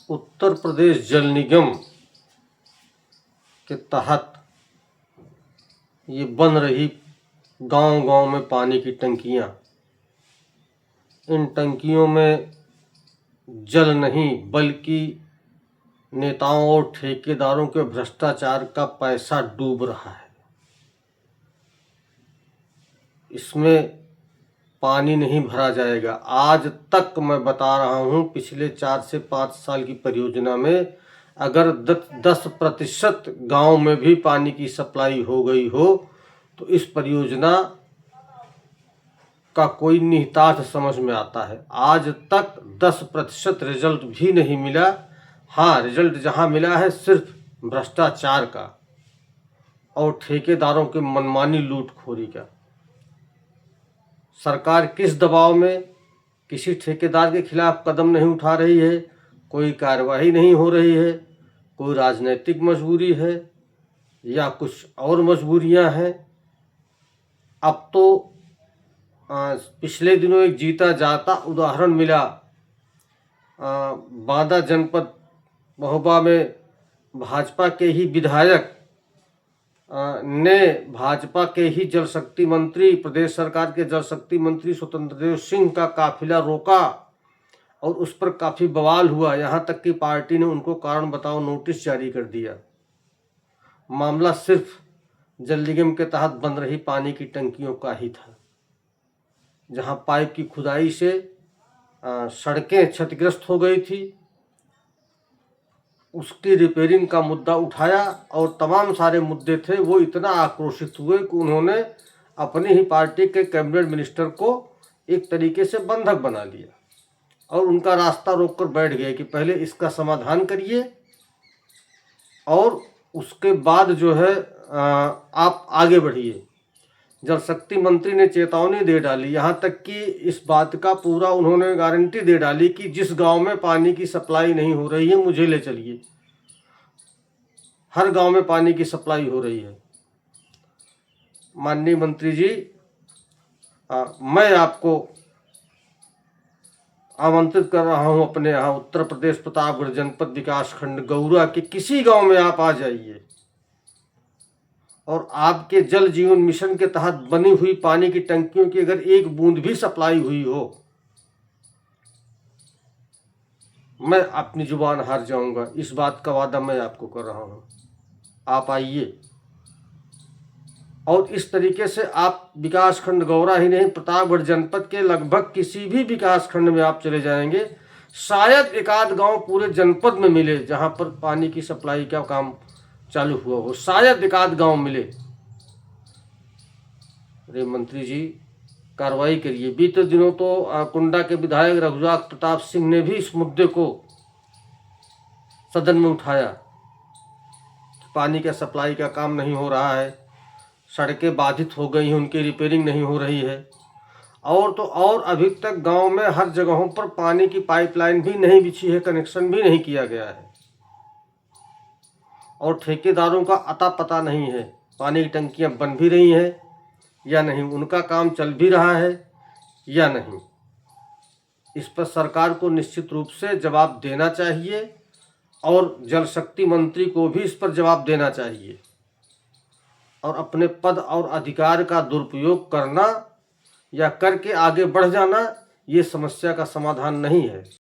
उत्तर प्रदेश जल निगम के तहत ये बन रही गांव-गांव में पानी की टंकियां, इन टंकियों में जल नहीं बल्कि नेताओं और ठेकेदारों के भ्रष्टाचार का पैसा डूब रहा है। इसमें पानी नहीं भरा जाएगा। आज तक मैं बता रहा हूँ, पिछले 4 से 5 साल की परियोजना में अगर 10% गांव में भी पानी की सप्लाई हो गई हो तो इस परियोजना का कोई निहितार्थ समझ में आता है। आज तक 10% रिजल्ट भी नहीं मिला। हाँ, रिजल्ट जहाँ मिला है सिर्फ भ्रष्टाचार का और ठेकेदारों के मनमानी लूटखोरी का। सरकार किस दबाव में किसी ठेकेदार के खिलाफ कदम नहीं उठा रही है, कोई कार्रवाई नहीं हो रही है, कोई राजनीतिक मजबूरी है या कुछ और मजबूरियां हैं। अब तो पिछले दिनों एक जीता जाता उदाहरण मिला। बांदा जनपद महोबा में भाजपा के ही विधायक ने भाजपा के ही जल शक्ति मंत्री, प्रदेश सरकार के जल शक्ति मंत्री स्वतंत्र देव सिंह का काफिला रोका और उस पर काफ़ी बवाल हुआ। यहाँ तक कि पार्टी ने उनको कारण बताओ नोटिस जारी कर दिया। मामला सिर्फ जल निगम के तहत बन रही पानी की टंकियों का ही था, जहाँ पाइप की खुदाई से सड़कें क्षतिग्रस्त हो गई थी। उसकी रिपेयरिंग का मुद्दा उठाया और तमाम सारे मुद्दे थे। वो इतना आक्रोशित हुए कि उन्होंने अपनी ही पार्टी के कैबिनेट मिनिस्टर को एक तरीके से बंधक बना लिया और उनका रास्ता रोककर बैठ गए कि पहले इसका समाधान करिए और उसके बाद जो है आप आगे बढ़िए। जल शक्ति मंत्री ने चेतावनी दे डाली, यहाँ तक कि इस बात का पूरा उन्होंने गारंटी दे डाली कि जिस गांव में पानी की सप्लाई नहीं हो रही है मुझे ले चलिए। हर गांव में पानी की सप्लाई हो रही है। माननीय मंत्री जी, मैं आपको आमंत्रित कर रहा हूं अपने यहाँ उत्तर प्रदेश प्रतापगढ़ जनपद विकास खंड गौरा के किसी गांव में आप आ जाइए और आपके जल जीवन मिशन के तहत बनी हुई पानी की टंकियों की अगर एक बूंद भी सप्लाई हुई हो, मैं अपनी जुबान हार जाऊंगा। इस बात का वादा मैं आपको कर रहा हूं। आप आइए और इस तरीके से आप विकास खंड गौरा ही नहीं, प्रतापगढ़ जनपद के लगभग किसी भी विकास खंड में आप चले जाएंगे, शायद एक आध गाँव पूरे जनपद में मिले जहाँ पर पानी की सप्लाई का काम चालू हुआ हो। शायद एक आध गाँव मिले। अरे मंत्री जी, कार्रवाई करिए। बीते दिनों तो कुंडा के विधायक रघुराज प्रताप सिंह ने भी इस मुद्दे को सदन में उठाया। पानी का सप्लाई का काम नहीं हो रहा है, सड़कें बाधित हो गई हैं, उनकी रिपेयरिंग नहीं हो रही है और तो और अभी तक गांव में हर जगहों पर पानी की पाइपलाइन भी नहीं बिछी है, कनेक्शन भी नहीं किया गया है और ठेकेदारों का अता पता नहीं है। पानी की टंकियां बन भी रही हैं या नहीं, उनका काम चल भी रहा है या नहीं। इस पर सरकार को निश्चित रूप से जवाब देना चाहिए और जल शक्ति मंत्री को भी इस पर जवाब देना चाहिए। और अपने पद और अधिकार का दुरुपयोग करना या करके आगे बढ़ जाना ये समस्या का समाधान नहीं है।